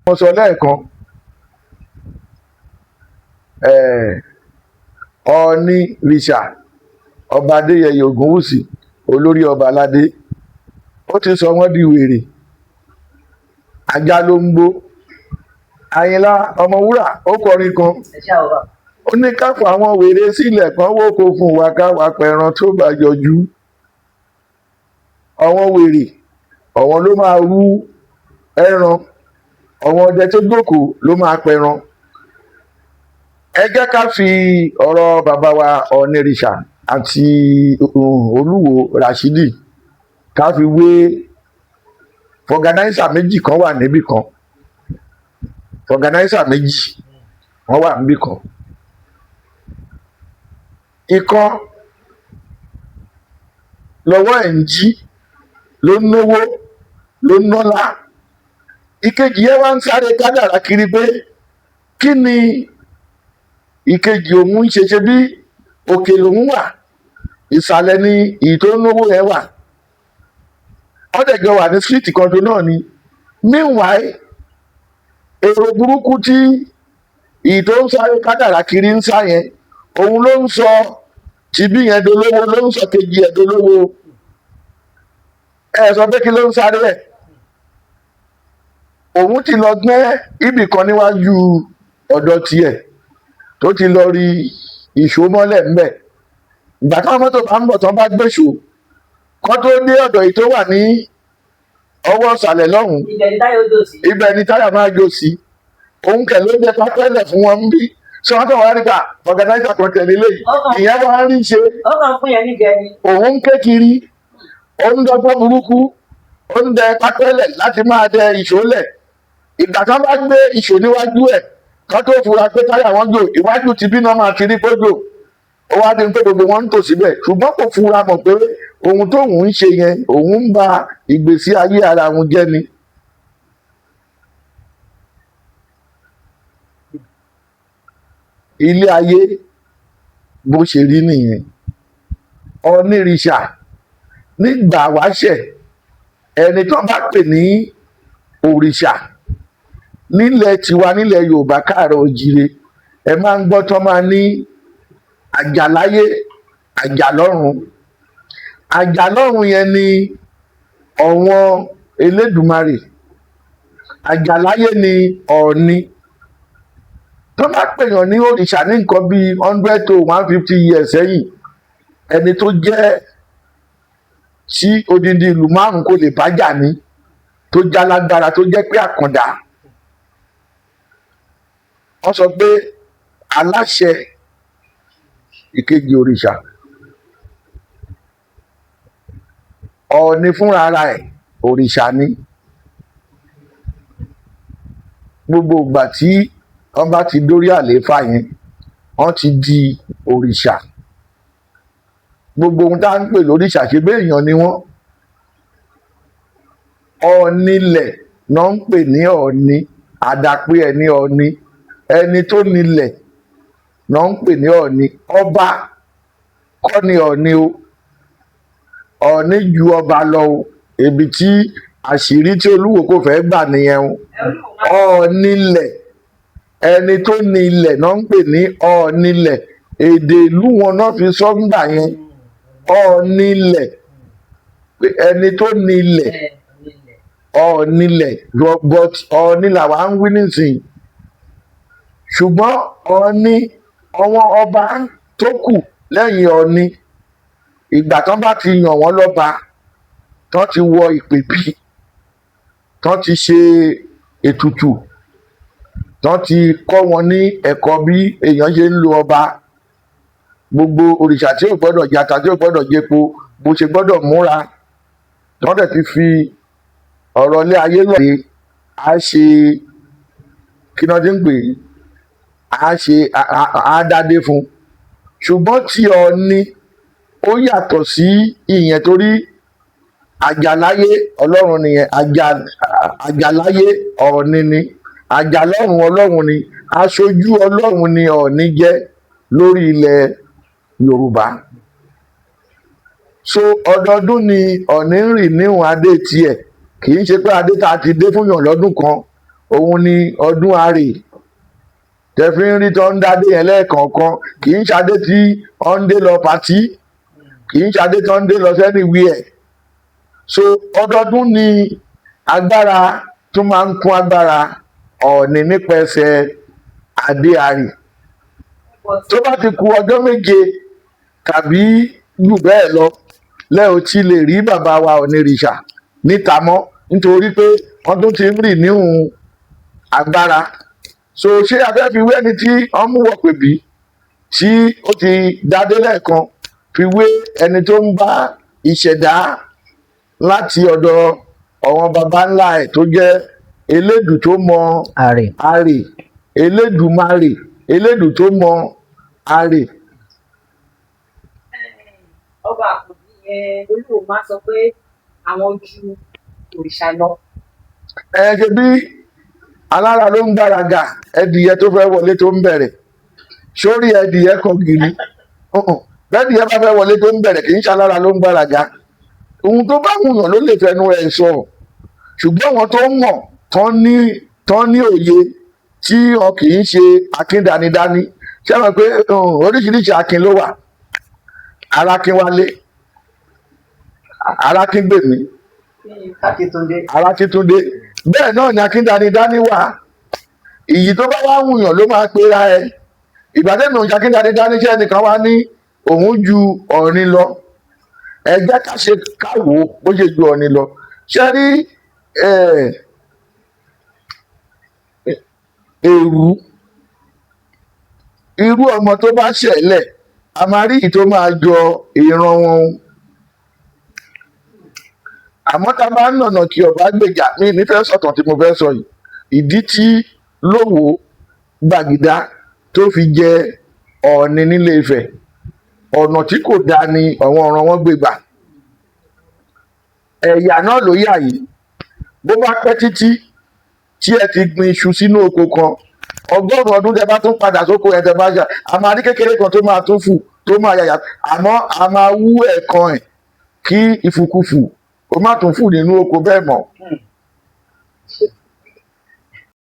mo sọ lẹ́ẹ̀kan Ọọ̀nìrìṣà ọba Adéyẹyè Ògúnwùsì olórí ọba aládé ó ti sọ wọ́n di wèrè. Ajá ló ń gbó. Àyìnlá Ọmọwúrà ó kọrin kan ó ní ká fà àwọn wèrè sílẹ̀ kan wóko fún wa ká wá pẹran tó bá yọjú. Àwọn wèrè àwọn ló máa rú ẹran, àwọn ọdẹ tó jókòó ló máa pẹran. Ẹ jẹ́ ká fi ọ̀rọ̀ bàbá wa Ọọ̀nìrìṣà àti Olúwo Ràṣídì ká fi wé fọganáísà méjì kan wà níbì kan. Fọganáísà méjì wọ́n wà níbì kan. Ìkan lọ́wọ́ ẹ̀ ń jí ló ń náwó ló ń nọ́lá. Ìkejì yẹn wá ń sáré kádàrá kiri pé kí ni ìkejì òun ń ṣe bí òkè lòun wà, ìsàlẹ̀ ni ìyí tó ń náwó yẹn wà. Wọ́n dẹ̀ jọ wà ní síríìtì kan tó náà ni. Meanwhile èrò burúkú tí ìyí tó ń sáré kádàrá kiri ń sá yẹn òun ló ń sọ tìbí yẹn dolówó, ló ń sọ kejì ẹ̀ dolówó. Ẹ sọ pé kí ló ń sáré ẹ̀? Òun ti lọ gbẹ́ ibì kan níwájú ọ̀dọ̀ tiẹ̀ tó ti lọ rí ìṣó mọ́lẹ̀ ńbẹ̀. Ìgbà táwọn mọ́tò bá ń bọ̀ tán bá gbèsò kán tó dé ọ̀dọ̀ yìí tó wà ní ọwọ́ ìsàlẹ̀ lọ́hùn-ún, ibẹ̀ ni táyà máa jó sí. Òun kẹ̀ ló jẹ́ pápẹ́lẹ̀ fún wọn bí ṣé wọ́n kàn wá rí ká fọganáísà kan tẹ̀lé léyìí ìyẹn wá rí ṣe. Òun ké kiri ó ń dọ́gbọ́n burúkú ó ń dẹ pápẹ́lẹ̀ láti máa dẹ ìṣó lẹ̀. Ìgbà kan bá gbé ìṣó níwájú ẹ̀ kán tó fura pé táyà wọn jò, iwájú ti bí náà máa ti rí pé jò. Ó wá di pé gbogbo wọn ń tò síbẹ̀ ṣùgbọ́n kò fura mọ̀ pé ohun tóun ń ṣe yẹn òun ń ba ìgbésí ayé ara òun jẹ́ ni. Ilé ayé bó ṣe rí nìyẹn. Ọọ̀nìrìṣà nígbà wáṣẹ̀ ẹni tó bá pè ní òrìṣà nílẹ̀ tiwa nílẹ̀ Yorùbá káàárọ̀ oòjíire ẹ máa ń gbọ́ tó máa ní àjàláyé àjàlọ́run. Àjàlọ́run yẹn ni ọ̀wọ́n Elédùmarè, àjàláyé ni Ọọ̀ni. Tó bá pèèyàn ní òrìṣà ní nǹkan bíi 100 to 150 years sẹ́yìn, ẹni tó jẹ́ tí odindi ìlú márùn kò lè bájà ní, tó jálágbára tó jẹ́ pé àkàndá. Wọ́n sọ pé aláṣẹ ìkejì òrìṣà. Ọọ̀ni fúnra ara ẹ̀ òrìṣà ni. Gbogbo ìgbà tí wọ́n bá ti dórí àlééfà yẹn wọ́n ti di òrìṣà. Gbogbo ohun tá à ń pè lóríṣà ṣe bí èèyàn ni wọ́n. Ọ̀ọ̀nilẹ̀ náà ń pè ní Ọọ̀ni, àdàpé ẹ̀ ní Ọọ̀ni. Ẹni tó nílẹ̀ náà ń pè ní Ọọ̀ni. Ọba kọ́ ni Ọọ̀ni o. Ọọ̀ni ju ọba lọ o. Ibi tí àṣírí tí Olúwo kò fẹ́ gbà nìyẹn o. Ọọ̀nilẹ̀ ẹni tó ní ilẹ̀ náà ń pè ní Ọọ̀nilẹ̀. Èdè ìlú wọn náà fi sọ ńgbà yẹn. Ọọ̀nilẹ̀ ẹni tó ní ilẹ̀. Ọọ̀nilẹ̀ but Ọọ̀ni làwa ń wí nísìnyí. Ṣùgbọ́n Ọọ̀ni àwọn ọba tó kù lẹ́yìn Ọọ̀ni ìgbà tán bá ti yàn wọ́n lọ́ba tán ti wọ ìpèbí tán ti ṣe ètùtù tán ti kọ́ wọn ní ẹ̀kọ́ bí èèyàn ṣe ń lo ọba, gbogbo òrìṣà tí ò gbọ́dọ̀ jata tí ò gbọ́dọ̀ jẹpo bó ṣe gbọ́dọ̀ múra, tán dẹ̀ ti fi ọ̀rọ̀ ilé ayé lọ́ọ̀dẹ á ṣe kí náà ti ń pè á dádé fún. Ṣùgbọ́n tí Ọọ̀ni ó yàtọ̀ sí ìyẹn torí àjàláyé Ọlọ́run nìyẹn, àjàláyé Ọọ̀ni ni, àjàlọ́run Ọlọ́run ni, aṣojú Ọlọ́run ni Ọọ̀ni jẹ́ lórí ilẹ̀ Yorùbá. So ọdọọdún ni Ọọ̀ni ń rìn níhùn adé tiẹ̀, kì í ṣe pé adé tá a ti dé fún yàn lọ́dún kan òun ni ọdún àrè tẹ̀fí ń rí tó ń dádé yẹn lẹ́ẹ̀kọ̀ọ̀kan, kì í ṣadé tí ó ń dé lọ pàtí, kì í ṣadé tó ń dé lọ anywhere. So ọdọọdún ni agbára tó máa ń kún agbára Ọọ̀ni nípasẹ̀ adé àrè. Tó bá ti ku ọjọ́ méje tàbí jù bẹ́ẹ̀ lọ lẹ́ ò ti lè rí bàbá wa Ọ̀nìrìṣà níta mọ́, nítorí pé wọ́n tún ti ń rì níhùn agbára. So ṣé abẹ́ fi wé ẹni tí wọ́n mú wọ pèbí tí ó ti dádé lẹ́ẹ̀kan fi wé ẹni tó ń bá ìṣẹ̀dá láti ọ̀dọ̀ àwọn baba ńlá ẹ̀ tó jẹ́ elédù tó mọ àrè, elédùmarè, elédù tó mọ àrè. Ọba Àkànbí yẹn Olúwo máa sọ pé àwọn ju òrìṣà lọ. Ṣe bí alára ló ń gbáraga ẹdìyẹ tó fẹ́ wọlé tó ń bẹ̀rẹ̀ sórí ẹdìyẹ kan gírí. Bẹ́ẹ̀dìyẹ bá fẹ́ wọlé tó ń bẹ̀rẹ̀ kì í ṣe alára ló ń gbáraga. Ohun tó bá wùyàn ló lè fẹnu ẹ̀ sọ, ṣùgbọ́n àwọn tó mọ̀ tán ní òye tí wọn kì í ṣe akíndanidání. Ṣé wọn pé oríṣiríṣi akin ló wà? Arákínwálé, Arákíngbèmí, Arákíntúndé, bẹ́ẹ̀ náà ni akíndanidání wà. Ìyí tó bá wá wùyàn ló máa pera ẹ. Ìbàdàn náà akíndanidání ṣe ẹnìkan wá ní òun ju Ọ̀ọ̀ni lọ. Ẹ jẹ́ ká ṣe káwò bó ṣe ju Ọ̀ọ̀ni lọ. Ṣé rí èrú irú ọmọ tó bá ṣẹlẹ̀ a máa rí ìyí tó máa jọ ìran wọn. Àmọ́ tá a bá ń nànà kí ọba gbèjà mí nífẹ̀ẹ́ sọ̀tàn tí mo fẹ́ sọ yìí, ìdí tí Lówó Gbàgìdá tó fi jẹ Ọọ̀ni nílé Ifẹ̀, ọ̀nà tí kò dáa ni àwọn ọ̀ràn wọn gbé gbà. Ẹ̀yà náà ló yà yìí. Bó bá pẹ́ títí tí ẹ ti gbin iṣu sínú oko kan, 100 ọdún tẹ bá tún padà sóko ẹ̀ tẹ bá ṣà, a máa rí kékeré kan tó máa tún fù tó máa yàyà, àmọ́ a máa wú ẹ̀kan ẹ̀ kí ìfùkúfù ó má tún fù nínú oko bẹ́ẹ̀ mọ́.